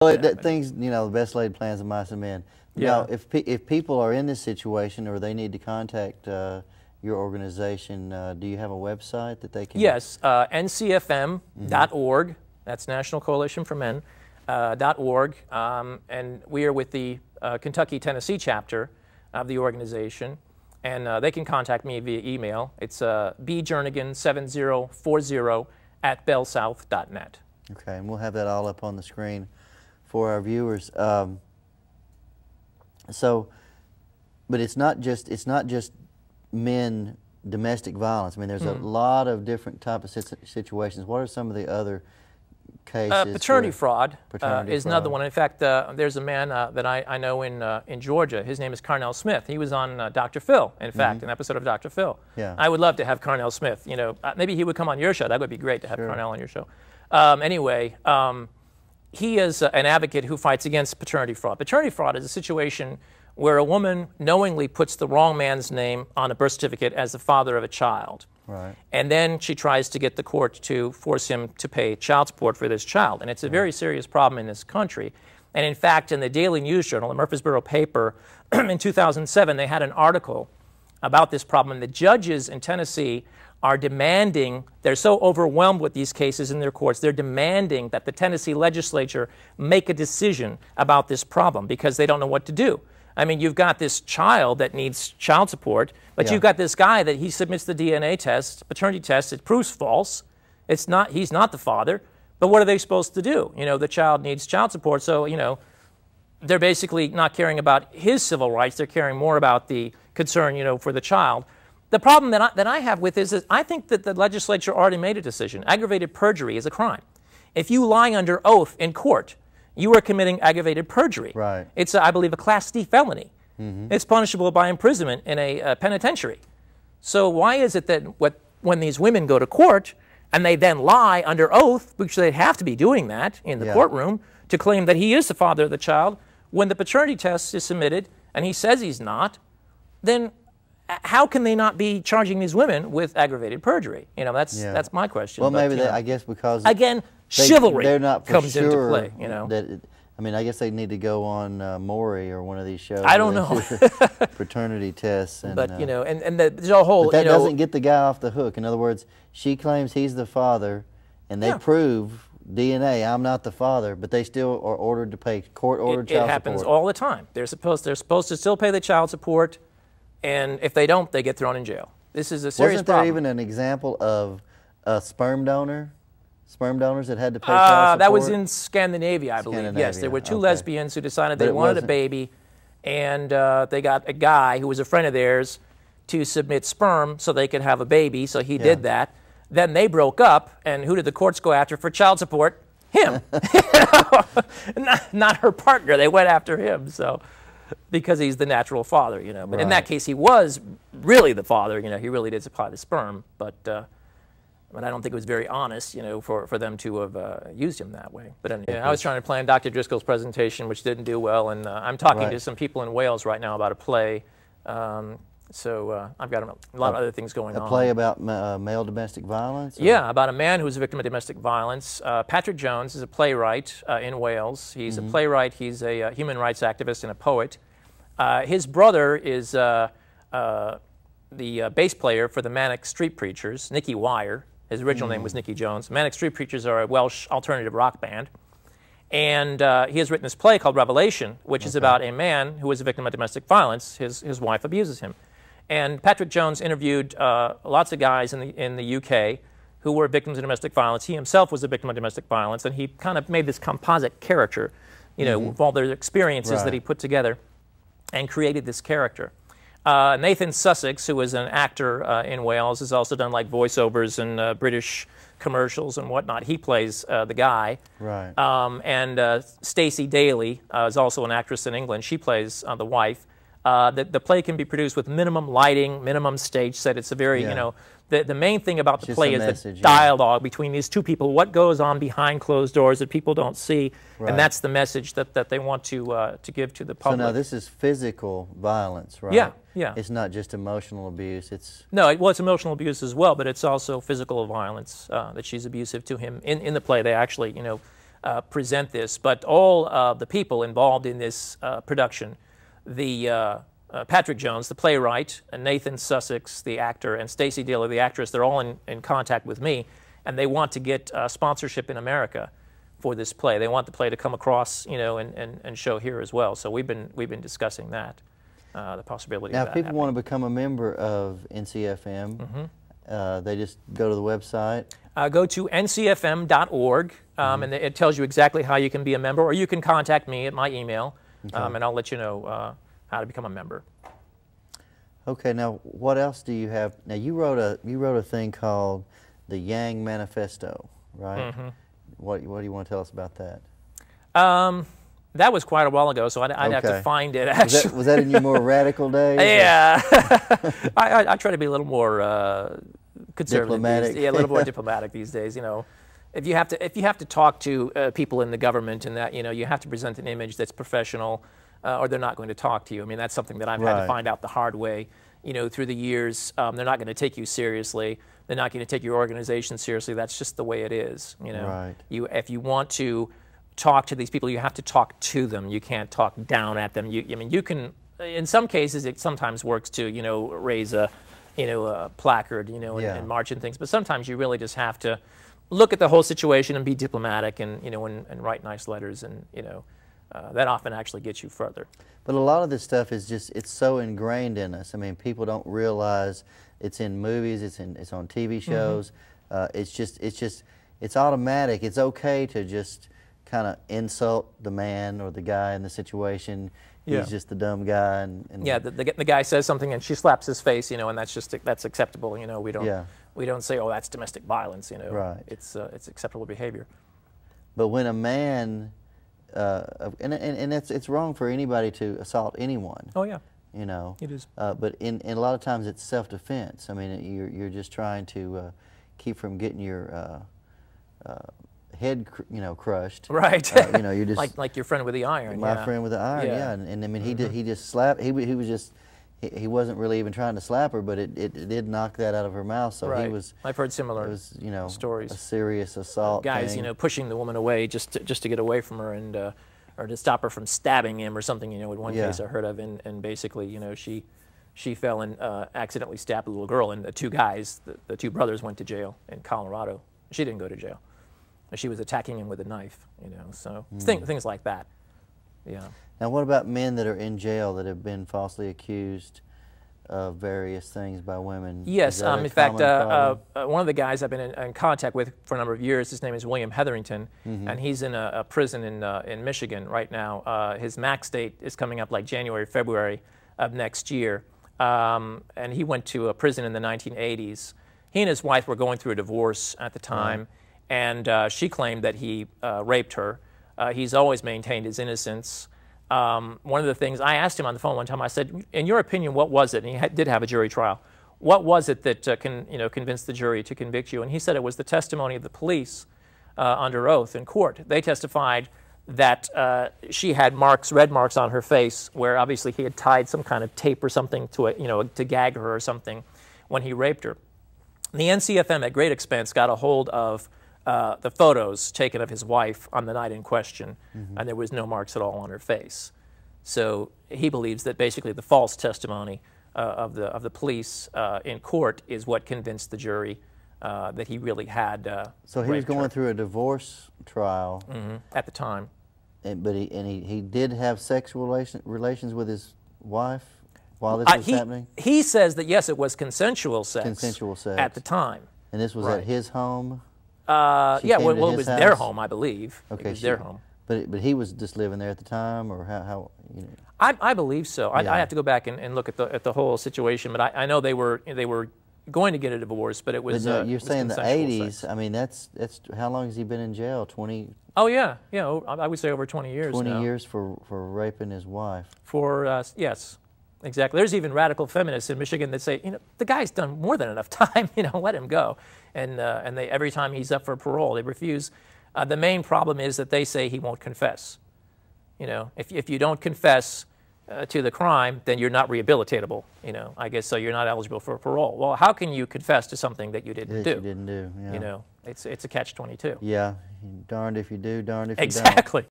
Well, things, you know, the best laid plans of mice and men. Yeah. Now, if people are in this situation or they need to contact your organization, do you have a website that they can? Yes, NCFM.org. That's National Coalition for Men. .org, and we are with the Kentucky-Tennessee chapter of the organization, and they can contact me via email. It's bjernigan7040@bellsouth.net. Okay, and we'll have that all up on the screen for our viewers. But it's not just men domestic violence. I mean, there's a lot of different type of situations. What are some of the other cases? Paternity fraud is fraud. another one. In fact, there's a man that I know in Georgia. His name is Carnell Smith. He was on Dr. Phil, in fact, an episode of Dr. Phil. Yeah. I would love to have Carnell Smith. You know, maybe he would come on your show. That would be great to have Carnell on your show. Anyway, he is an advocate who fights against paternity fraud. Paternity fraud is a situation where a woman knowingly puts the wrong man's name on a birth certificate as the father of a child. Right. And then she tries to get the court to force him to pay child support for this child. And it's a very serious problem in this country. And in fact, in the Daily News Journal, the Murfreesboro paper, in 2007, they had an article about this problem. The judges in Tennessee are demanding, they're so overwhelmed with these cases in their courts, they're demanding that the Tennessee legislature make a decision about this problem because they don't know what to do. I mean, you've got this child that needs child support, but you've got this guy that he submits the DNA test, paternity test, it proves false. It's not, he's not the father, but what are they supposed to do? You know, the child needs child support, so, you know, they're basically not caring about his civil rights, they're caring more about the concern, you know, for the child. The problem that I have with this is I think that the legislature already made a decision. Aggravated perjury is a crime. If you lie under oath in court, you are committing aggravated perjury. Right. It's, I believe, a Class D felony. It's punishable by imprisonment in a penitentiary. So why is it that when these women go to court and they then lie under oath, which they have to be doing that in the courtroom, to claim that he is the father of the child, when the paternity test is submitted and he says he's not, then how can they not be charging these women with aggravated perjury? You know, that's my question. Well, but, maybe you know, I guess because again, chivalry they're not for comes sure into play. You know, I mean, I guess they need to go on Maury or one of these shows. I don't know. Paternity tests, and, but you know, and there's a whole. But that you know, doesn't get the guy off the hook. In other words, she claims he's the father, and they prove DNA. I'm not the father, but they still are ordered to pay court-ordered child support. It happens all the time. They're supposed to still pay the child support, and if they don't, they get thrown in jail. This is a serious problem. Wasn't there even an example of a sperm donors that had to pay child support? That was in Scandinavia, I believe. Yes, there were two lesbians who decided they wanted a baby, and they got a guy who was a friend of theirs to submit sperm so they could have a baby, so he did that. Then they broke up, and who did the courts go after for child support? Him. not her partner. They went after him, so because he's the natural father, you know. But in that case, he was really the father. You know, he really did supply the sperm, but I don't think it was very honest, you know, for them to have used him that way. But anyway, I was trying to plan Dr. Driscoll's presentation, which didn't do well, and I'm talking to some people in Wales right now about a play. So I've got a lot of other things going on. A play about male domestic violence? Or? Yeah, about a man who's a victim of domestic violence. Patrick Jones is a playwright in Wales. He's a playwright, he's a human rights activist and a poet. His brother is the bass player for the Manic Street Preachers, Nicky Wire. His original name was Nicky Jones. Manic Street Preachers are a Welsh alternative rock band. And he has written this play called Revelation, which is about a man who is a victim of domestic violence. His wife abuses him. And Patrick Jones interviewed lots of guys in the UK who were victims of domestic violence. He himself was a victim of domestic violence, and he kind of made this composite character, you know, with all their experiences that he put together and created this character. Nathan Sussex, who is an actor in Wales, has also done like voiceovers in British commercials and whatnot. He plays the guy. Right. And Stacey Daly is also an actress in England. She plays the wife. The play can be produced with minimum lighting, minimum stage set. It's a very, you know, the main thing about the play is the dialogue between these two people, what goes on behind closed doors that people don't see, and that's the message that they want to give to the public. So now this is physical violence, right? Yeah, yeah. It's not just emotional abuse. It's well, it's emotional abuse as well, but it's also physical violence that she's abusive to him. In the play, they actually, you know, present this. But all the people involved in this production, the Patrick Jones, the playwright, and Nathan Sussex, the actor, and Stacey Dealer, the actress, they're all in contact with me, and they want to get sponsorship in America for this play. They want the play to come across, you know, and show here as well. So we've been discussing that, the possibility now, of that if people happening. want to become a member of NCFM, they just go to the website. Go to ncfm.org, and it tells you exactly how you can be a member, or you can contact me at my email, and I'll let you know how to become a member. Okay. Now, what else do you have? Now, you wrote a thing called the Yang Manifesto, right? What do you want to tell us about that? That was quite a while ago, so I'd have to find it, actually. Was that in your more radical days? Yeah. I try to be a little more conservative. Diplomatic. Yeah, a little more diplomatic these days. You know, if you have to talk to people in the government, and that, you know, you have to present an image that's professional, or they're not going to talk to you. I mean, that's something that I've had to find out the hard way. You know, through the years, they're not going to take you seriously. They're not going to take your organization seriously. That's just the way it is. You know, if you want to talk to these people, you have to talk to them. You can't talk down at them. I mean, you can. In some cases, it sometimes works to, you know, raise a placard, you know, and march and things. But sometimes you really just have to look at the whole situation and be diplomatic, and, you know, and write nice letters, and, you know, that often actually gets you further. But a lot of this stuff is just, it's so ingrained in us. I mean, people don't realize it's in movies, it's on TV shows. It's automatic. It's okay to just kind of insult the man or the guy in the situation. He's just the dumb guy. And yeah, the guy says something and she slaps his face, you know, and that's acceptable. You know, we don't say, oh, that's domestic violence. You know, it's acceptable behavior. But when a man, and it's wrong for anybody to assault anyone. Oh yeah. You know, it is. But in a lot of times it's self-defense. I mean, you're just trying to keep from getting your head, you know, crushed. Right. You know, you're just like your friend with the iron. My friend with the iron. Yeah. And I mean, he just slapped. He was just. He wasn't really even trying to slap her, but it did knock that out of her mouth. So he was. I've heard similar stories. A serious assault. Guys, thing. You know, pushing the woman away just to get away from her, and or to stop her from stabbing him or something. You know, in one case I heard of, and basically, you know, she fell and accidentally stabbed a little girl, and the two guys, the two brothers, went to jail in Colorado. She didn't go to jail. She was attacking him with a knife. You know, so things like that. Yeah. Now, what about men that are in jail that have been falsely accused of various things by women? Yes, in fact, one of the guys I've been in contact with for a number of years, his name is William Hetherington, and he's in a prison in Michigan right now. His max date is coming up like January, February of next year, and he went to a prison in the 1980s. He and his wife were going through a divorce at the time, and she claimed that he raped her. He's always maintained his innocence. One of the things, I asked him on the phone one time, I said, in your opinion, what was it? And he did have a jury trial. What was it that convinced the jury to convict you? And he said it was the testimony of the police under oath in court. They testified that she had red marks on her face, where obviously he had tied some kind of tape or something to it, to gag her or something when he raped her. The NCFM, at great expense, got a hold of the photos taken of his wife on the night in question, and there was no marks at all on her face. So he believes that basically the false testimony of the police in court is what convinced the jury that he really had. So he was going through a divorce trial at the time, but he did have sexual relations with his wife while this was happening. He says that yes, it was consensual sex. Consensual sex at the time. And this was at his home. Yeah, well, it was their home, I believe. Okay, it was their home. But he was just living there at the time, or how you know? I believe so. I have to go back and look at the whole situation, but I know they were going to get a divorce, but it was. But you're saying the 80s. Sex. I mean, that's how long has he been in jail? 20. Oh yeah, I would say over 20 years. 20 years for raping his wife. Yes, exactly. There's even radical feminists in Michigan that say, the guy's done more than enough time. Let him go. And they, every time he's up for parole, they refuse. The main problem is that they say he won't confess. If you don't confess to the crime, then you're not rehabilitatable. I guess so. You're not eligible for parole. Well, how can you confess to something that you didn't do? You didn't do. Yeah. It's a catch-22. Yeah, darned if you do, darned if you don't. Exactly.